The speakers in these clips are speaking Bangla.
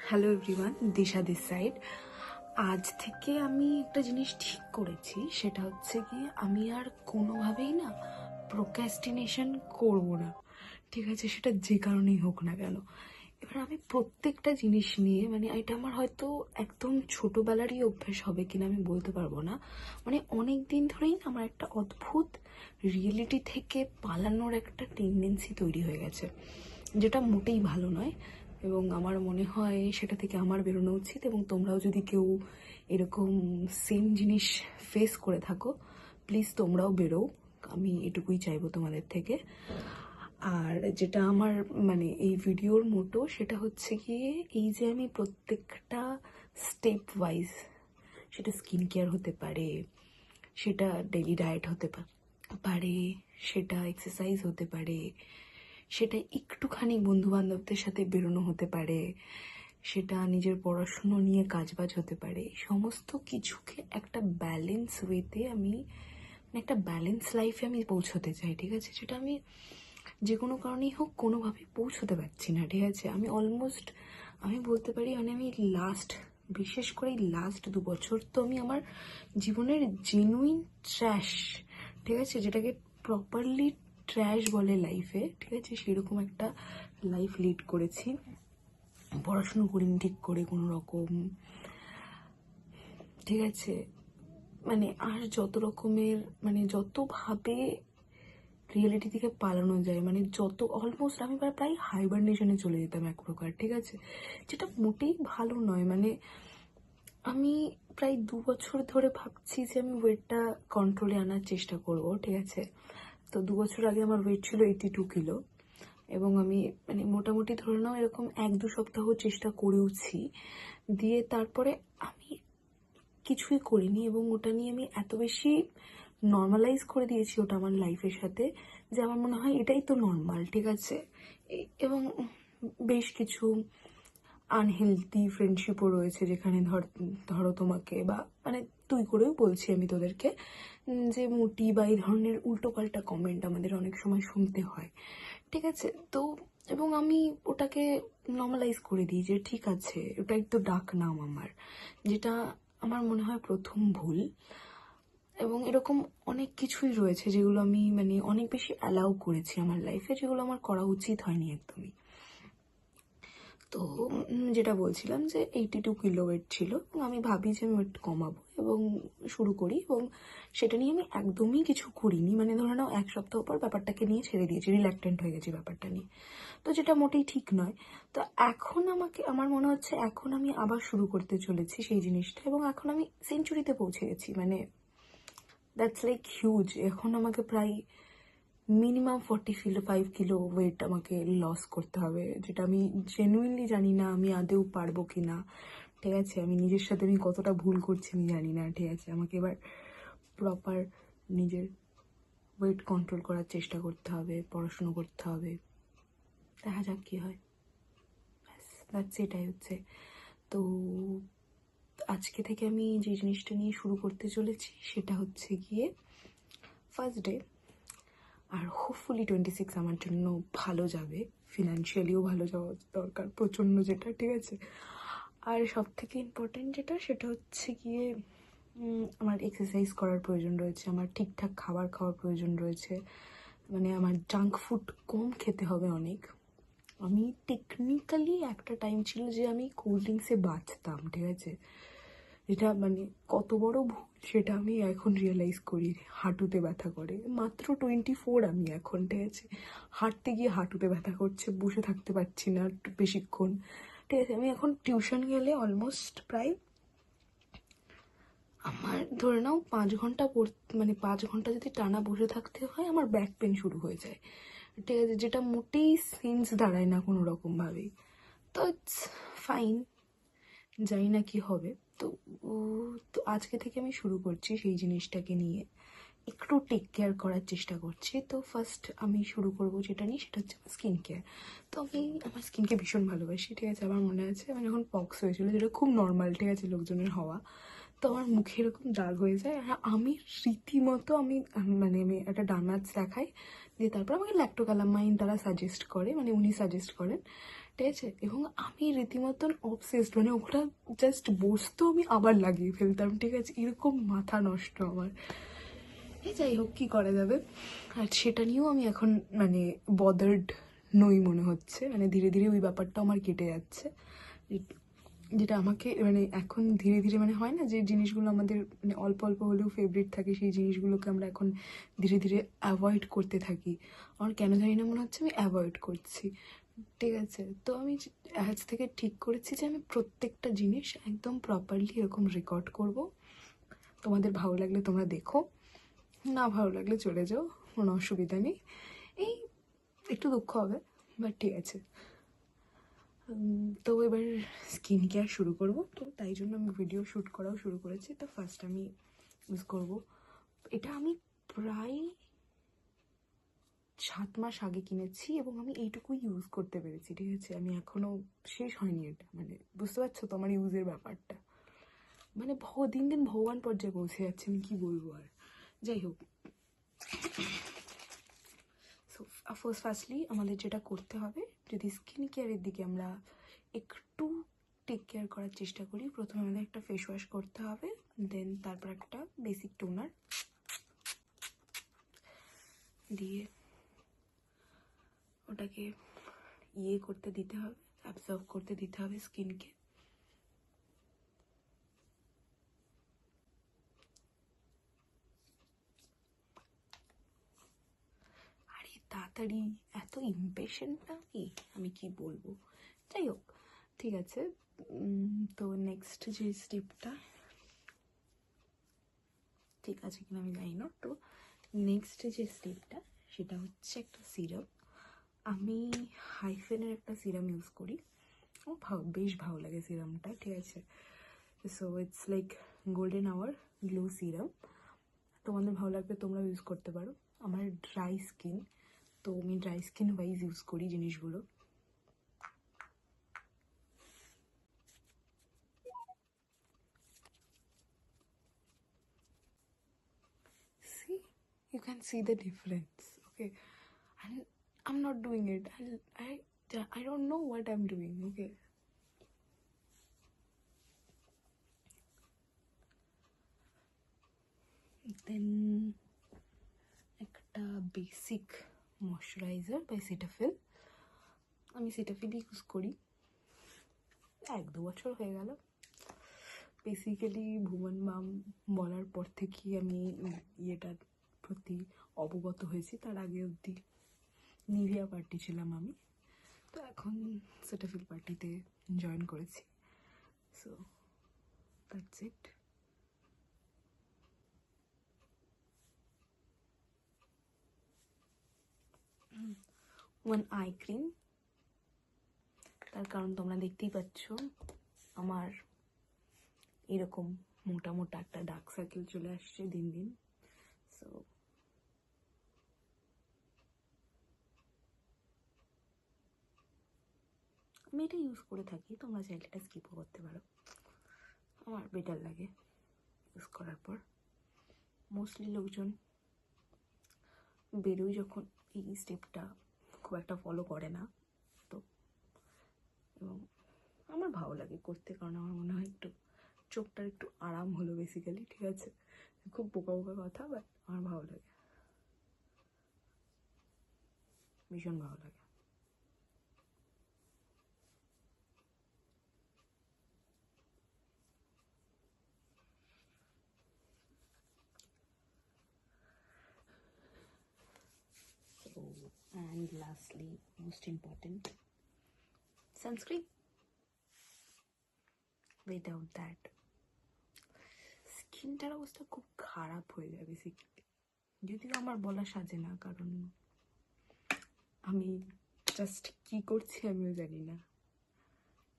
Hello everyone, Disha this side. আজ থেকে আমি একটা জিনিস ঠিক করেছি, সেটা হচ্ছে কি আমি আর কোনোভাবেই না প্রোক্রাস্টিনেশন করব না। ঠিক আছে, সেটা যে কারণেই হোক না কেন। এবার আমি প্রত্যেকটা জিনিস নিয়ে এটা আমার হয়তো একদম ছোটোবেলারই অভ্যেস হবে কিনা আমি বলতে পারবো না। অনেক দিন ধরেই না আমার একটা অদ্ভুত রিয়েলিটি থেকে পালানোর একটা টেন্ডেন্সি তৈরি হয়ে গেছে, যেটা মোটেই ভালো নয়। এবং আমার মনে হয় সেটা থেকে আমার বেরোনো উচিত। এবং তোমরাও যদি কেউ এরকম সেম জিনিস ফেস করে থাকো, প্লিজ তোমরাও বেরো। আমি এটুকুই চাইবো তোমাদের থেকে। আর যেটা আমার এই ভিডিওর মোটো, সেটা হচ্ছে গিয়ে এই যে আমি প্রত্যেকটা স্টেপ ওয়াইজ, সেটা স্কিন কেয়ার হতে পারে, সেটা ডেইলি ডায়েট হতে পারে, সেটা এক্সারসাইজ হতে পারে, সেটা একটুখানি বন্ধু বান্ধবদের সাথে বেরোনো হতে পারে, সেটা নিজের পড়াশুনো নিয়ে কাজবাজ হতে পারে, সমস্ত কিছুকে একটা ব্যালেন্স ওয়েতে আমি একটা ব্যালেন্স লাইফে আমি পৌঁছতে চাই। ঠিক আছে, যেটা আমি যে কোনো কারণেই হোক কোনোভাবে পৌঁছতে পারছি না। ঠিক আছে, আমি অলমোস্ট আমি বলতে পারি আমি বিশেষ করে এই লাস্ট 2 বছর তো আমি আমার জীবনের জেনুইন ট্র্যাশ, ঠিক আছে, যেটাকে প্রপারলি ট্র্যাশ বলে লাইফে, ঠিক আছে, সেরকম একটা লাইফ লিড করেছি। পড়াশুনো করিনি ঠিক করে কোনো রকম, ঠিক আছে, আর যত রকমের যতভাবে রিয়েলিটি থেকে পালানো যায়, যত অলমোস্ট আমি প্রায় হাইবারনেশনে চলে যেতাম এক প্রকার। ঠিক আছে, যেটা মোটেই ভালো নয়। আমি প্রায় 2 বছর ধরে ভাবছি যে আমি ওয়েটটা কন্ট্রোলে আনার চেষ্টা করব। ঠিক আছে, তো 2 বছর আগে আমার ওয়েট ছিল 82 কিলো। এবং আমি মোটামুটি ধরে নাও এরকম 1-2 সপ্তাহ চেষ্টা করেওছি, দিয়ে তারপরে আমি কিছুই করিনি। এবং ওটা নিয়ে আমি এত বেশি নর্মালাইজ করে দিয়েছি ওটা আমার লাইফের সাথে, যে আমার মনে হয় এটাই তো নর্মাল। ঠিক আছে, এবং বেশ কিছু আনহেলদি ফ্রেন্ডশিপও রয়েছে, যেখানে ধরো তোমাকে বা তুই করেও বলছি আমি তোদেরকে, যে মোটি বা এই ধরনের উল্টোপাল্টা কমেন্ট আমাদের অনেক সময় শুনতে হয়। ঠিক আছে, তো এবং আমি ওটাকে নর্মালাইজ করে দিই যে ঠিক আছে, ওটাই তো ডাক নাম আমার, যেটা আমার মনে হয় প্রথম ভুল। এবং এরকম অনেক কিছুই রয়েছে যেগুলো আমি অনেক বেশি অ্যালাউ করেছি আমার লাইফে, যেগুলো আমার করা উচিত হয়নি একদমই। তো যেটা বলছিলাম যে 82 কিলো ওয়েট ছিল, এবং আমি ভাবি যে আমি ওয়েট কমাবো এবং শুরু করি, এবং সেটা নিয়ে আমি একদমই কিছু করিনি। ধরে নাও 1 সপ্তাহ পর ব্যাপারটাকে নিয়ে ছেড়ে দিয়েছি, রিল্যাক্টেন্ট হয়ে গেছি ব্যাপারটা নিয়ে। তো যেটা মোটেই ঠিক নয়। তো এখন আমার মনে হচ্ছে এখন আমি আবার শুরু করতে চলেছি সেই জিনিসটা, এবং এখন আমি সেঞ্চুরিতে পৌঁছে গেছি। That's like huge. এখন আমাকে প্রায় মিনিমাম 45 কিলো ওয়েট আমাকে লস করতে হবে, যেটা আমি জেনুইনলি জানি না আমি আদেও পারবো কি না। ঠিক আছে, আমি নিজের সাথে আমি কতটা ভুল করছি আমি জানি না। ঠিক আছে, আমাকে এবার প্রপার নিজের ওয়েট কন্ট্রোল করার চেষ্টা করতে হবে, পড়াশুনো করতে হবে, দেখা যাক কী হয়। ব্যাস, দ্যাটস এটাই হচ্ছে। তো আজকে থেকে আমি যে জিনিসটা নিয়ে শুরু করতে চলেছি সেটা হচ্ছে গিয়ে ফার্স্ট ডে। আর হোপফুলি 26 আমার জন্য ভালো যাবে, ফিনান্সিয়ালিও ভালো যাওয়া দরকার প্রচণ্ড, যেটা ঠিক আছে। আর সব থেকে ইম্পর্টেন্ট যেটা, সেটা হচ্ছে গিয়ে আমার এক্সারসাইজ করার প্রয়োজন রয়েছে, আমার ঠিকঠাক খাবার খাওয়ার প্রয়োজন রয়েছে। আমার জাঙ্ক ফুড কম খেতে হবে অনেক। আমি টেকনিক্যালি একটা টাইম ছিল যে আমি কোল্ড ড্রিঙ্কসে বাঁচতাম। ঠিক আছে, এটা কত বড় ভুল সেটা আমি এখন রিয়েলাইজ করি। হাঁটুতে ব্যথা করে, মাত্র 24 আমি এখন। ঠিক আছে, হাঁটতে গিয়ে হাঁটুতে ব্যথা করছে, বসে থাকতে পারছি না বেশিক্ষণ। ঠিক আছে, আমি এখন টিউশন গেলে অলমোস্ট প্রায় আমার ধরে নাও 5 ঘন্টা 5 ঘন্টা যদি টানা বসে থাকতে হয়, আমার ব্যাক পেন শুরু হয়ে যায়। ঠিক আছে, যেটা মোটেই সেন্স দাঁড়ায় না কোনো রকমভাবেই। তো ইটস ফাইন, জানি না কি হবে। তো তো আজকে থেকে আমি শুরু করছি সেই জিনিসটাকে নিয়ে একটু টেক কেয়ার করার চেষ্টা করছি। তো ফার্স্ট আমি শুরু করব যেটা নিয়ে, সেটা হচ্ছে আমার স্কিন কেয়ার। তো আমি আমার স্কিনকে ভীষণ ভালোবাসি। ঠিক আছে, আমার মনে আছে আমি যখন পক্স হয়েছিল, যেটা খুব নর্মাল, ঠিক আছে, লোকজনের হওয়া, তো আমার মুখে এরকম দাগ হয়ে যায়। আর আমি রীতিমতো আমি একটা ডার্মাটস দেখাই, দিয়ে তারপর আমাকে ল্যাক্টোক্যালামাইন তারা সাজেস্ট করে, উনি সাজেস্ট করেন। ঠিক আছে। এবং আমি রীতিমতন অবসেসড, মানে ওটা জাস্ট বসতো আমি আবার লাগিয়ে ফেলতাম, ঠিক আছে, এরকম মাথা নষ্ট আমার। যাই হোক, কী করা যাবে। আর সেটা নিয়েও আমি এখন মানে বদার্ড নই মনে হচ্ছে, মানে ধীরে ধীরে ওই ব্যাপারটা আমার কেটে যাচ্ছে, যেটা আমাকে মানে এখন ধীরে ধীরে মানে হয় না যে জিনিসগুলো আমাদের মানে অল্প অল্প হলেও ফেভারিট থাকে, সেই জিনিসগুলোকে আমরা এখন ধীরে ধীরে অ্যাভয়েড করতে থাকি। আমার কেন জানি না মনে হচ্ছে আমি অ্যাভয়েড করছি, ঠিক আছে। তো আমি আজ থেকে ঠিক করেছি যে আমি প্রত্যেকটা জিনিস একদম প্রপারলি এরকম রেকর্ড করব। তোমাদের ভালো লাগলে তোমরা দেখো, না ভালো লাগলে চলে যাও, কোনো অসুবিধা নেই। এই একটু দুঃখ হবে, বাট ঠিক আছে। তো এবার স্কিন কেয়ার শুরু করব, তো তাই জন্য আমি ভিডিও শ্যুট করাও শুরু করেছি। তো ফার্স্ট আমি ইউজ করব, এটা আমি প্রায় 7 মাস আগে কিনেছি এবং আমি এইটুকুই ইউজ করতে পেরেছি, ঠিক আছে। আমি এখনও শেষ হয়নি এটা, মানে বুঝতে পারছো তো আমার ইউজের ব্যাপারটা, মানে দিন দিন ভগবান পর্যায়ে পৌঁছে যাচ্ছে, আমি কী বলবো আর। যাই হোক, সো ফার্স্টলি আমাদের যেটা করতে হবে, যদি স্কিন কেয়ারের দিকে আমরা একটু টেক কেয়ার করার চেষ্টা করি, প্রথমে আমাদের একটা ফেস ওয়াশ করতে হবে, দেন তারপর একটা বেসিক টোনার দিয়ে ওটাকে করতে দিতে হবে, অ্যাবজর্ব করতে দিতে হবে স্কিনকে। আরে তাড়াতাড়ি, এত ইমপেশেন্ট না আমি কি বলবো। যাই হোক, ঠিক আছে। তো নেক্সট যে স্টেপটা, ঠিক আছে কিনা আমি জানি না, তো নেক্সট যে স্টেপটা সেটা হচ্ছে একটা সিরাম। আমি হাইফেনের একটা সিরাম ইউজ করি, ও বেশ ভালো লাগে সিরামটা, ঠিক আছে। So it's like golden hour glow serum, তোমাদের ভালো লাগবে তোমরা ইউজ করতে পারো। আমার ড্রাই স্কিন, তো আমি ড্রাই স্কিন ওয়াইজ ইউজ করি জিনিসগুলো। See, you can see the difference, okay? And I'm not doing it. I don't know what I'm doing, okay? Then একটা বেসিক ময়শ্চারাইজার বাই সিটাফিল, আমি সিটাফিল ইউজ করি 1-2 বছর হয়ে গেল। বেসিক্যালি ভুবন মাম বলার পর থেকেই আমি ইয়েটার প্রতি অবগত হয়েছি, তার আগে অবধি নিভিয়া পার্টি ছিলাম আমি, তো এখন সিটাফিল পার্টিতে জয়েন করেছি। So that's it. One eye cream, তার কারণ তোমরা দেখতেই পাচ্ছ আমার এরকম মোটা মোটা একটা ডার্ক সার্কেল চলে আসছে দিন দিন। সো আমি এটা ইউজ করে থাকি, তোমরা চাইলে এটা স্কিপও করতে পারো, আমার বেটার লাগে ইউজ করার পর। মোস্টলি লোকজন বেরোয় যখন এই স্টেপটা খুব একটা ফলো করে না, তো এবং আমার ভালো লাগে করতে, কারণ আমার মনে হয় একটু চোখটার একটু আরাম হলো বেসিক্যালি, ঠিক আছে। খুব বোকা বোকা কথা, বাট আমার ভালো লাগে, ভীষণ ভালো লাগে। And lastly, most important, sunscreen. Without that, স্কিনটার অবস্থা খুব খারাপ হয়ে যায় বেসিক্যালি, যদিও আমার বলা সাজে না, কারণ আমি জাস্ট কি করছি আমিও জানি না,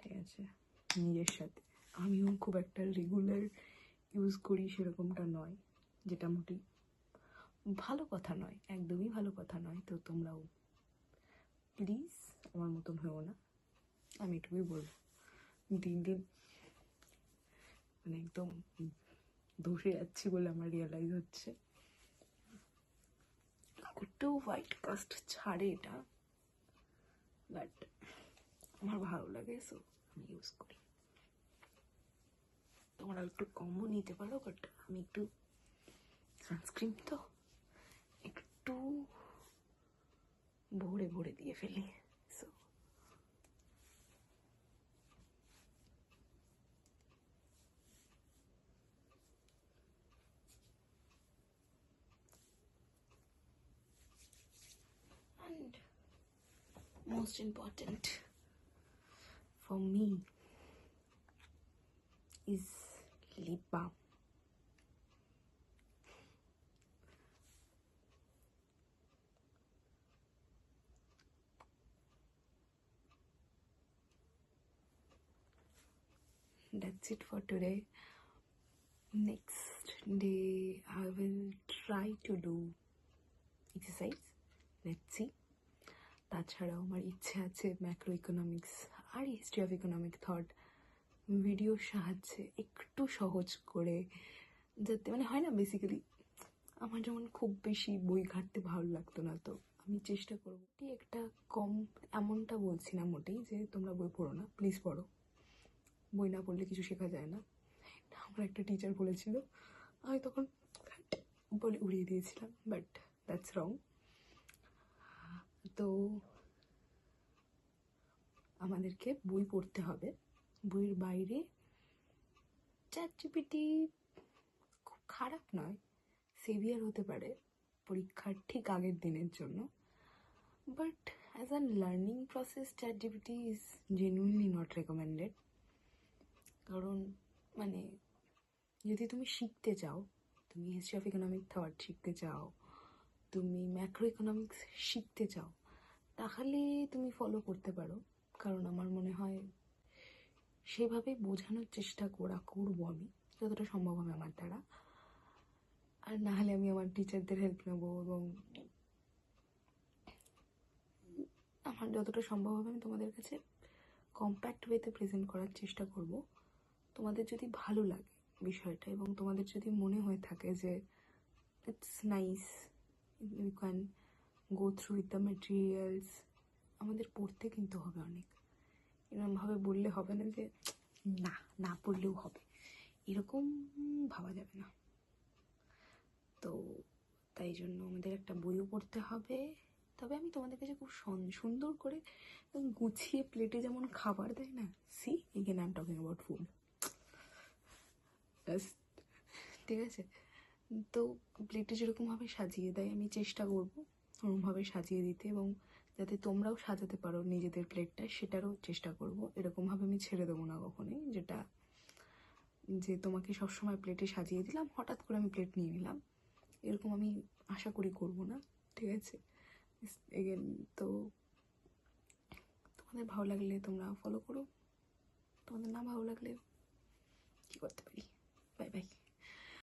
ঠিক আছে। নিজের সাথে আমিও খুব একটা রেগুলার ইউজ করি সেরকমটা নয়, যেটা মোটেই ভালো কথা নয়, একদমই ভালো কথা নয়। তো তোমরাও প্লিজ আমার মতন হয়েও না, আমি এটুকুই বলবো। দিন দিন মানে একদম ধসে যাচ্ছি বলে আমার রিয়েলাইজ হচ্ছে। একটু হোয়াইট কাস্ট ছাড়ে এটা, বাট আমার ভালো লাগে, সো আমি ইউজ করি। তোমরা একটু কমও নিতে পারো, বাট আমি একটু সানস্ক্রিন তো একটু ভরে ভরে দিয়ে ফেলি, so and most important for me is lip balm. That's it for today. Next day I will try to do exercise. Let's see. তাছাড়াও আমার ইচ্ছে আছে ম্যাক্রো ইকোনমিক্স আর হিস্ট্রি অফ ইকোনমিক থট ভিডিওর সাহায্যে একটু সহজ করে, যাতে মানে হয় না বেসিক্যালি আমার যেমন খুব বেশি বই ঘাঁটতে ভালো লাগতো না, তো আমি চেষ্টা করবো একটা কম, এমনটা বলছি না মোটেই যে তোমরা বই পড়ো না, প্লিজ পড়ো, বই না পড়লে কিছু শেখা যায় না। আমার একটা টিচার বলেছিল, আমি তখন বলে উড়িয়ে দিয়েছিলাম, বাট দ্যাটস রং। তো আমাদেরকে বই পড়তে হবে, বইয়ের বাইরে চ্যাটজিপিটি খুব খারাপ নয়, সেভিয়ার হতে পারে পরীক্ষার ঠিক আগের দিনের জন্য, but as a learning process ChatGPT is genuinely not recommended. কারণ মানে যদি তুমি শিখতে চাও, তুমি হিস্ট্রি অফ ইকোনমিক থট শিখতে চাও, তুমি ম্যাক্রো ইকোনমিক্স শিখতে চাও, তাহলে তুমি ফলো করতে পারো। কারণ আমার মনে হয় সেভাবে বোঝানোর চেষ্টা করবো আমি যতটা সম্ভব হবে আমার দ্বারা। আর না হলে আমি আমার টিচারদের হেল্প নেবো, এবং আমার যতটা সম্ভব হবে আমি তোমাদের কাছে কম্প্যাক্ট ওয়েতে প্রেজেন্ট করার চেষ্টা করব। তোমাদের যদি ভালো লাগে বিষয়টা, এবং তোমাদের যদি মনে হয়ে থাকে যে it's nice, you can go through with the materials, আমাদের পড়তে কিন্তু হবে অনেক, এরকমভাবে বললে হবে না যে না না পড়লেও হবে, এরকম ভাবা যাবে না। তো তাই জন্য আমাদের একটা বইও পড়তে হবে। তবে আমি তোমাদের কাছে খুব সুন্দর করে গুছিয়ে প্লেটে যেমন খাবার দেয় না, see again I am talking about food, ঠিক আছে? তো প্লেটে যেরকমভাবে সাজিয়ে দেয় আমি চেষ্টা করবো ওরকমভাবে সাজিয়ে দিতে, এবং যাতে তোমরাও সাজাতে পারো নিজেদের প্লেটটা সেটারও চেষ্টা করব। এরকমভাবে আমি ছেড়ে দেবো না কখনোই, যেটা যে তোমাকে সবসময় প্লেটে সাজিয়ে দিলাম, হঠাৎ করে আমি প্লেট নিয়ে নিলাম, এরকম আমি আশা করি করব না, ঠিক আছে? এগেন তো তোমাদের ভালো লাগলে তোমরা ফলো করো, তোমাদের না ভালো লাগলে কী করতে পারি। Bye bye.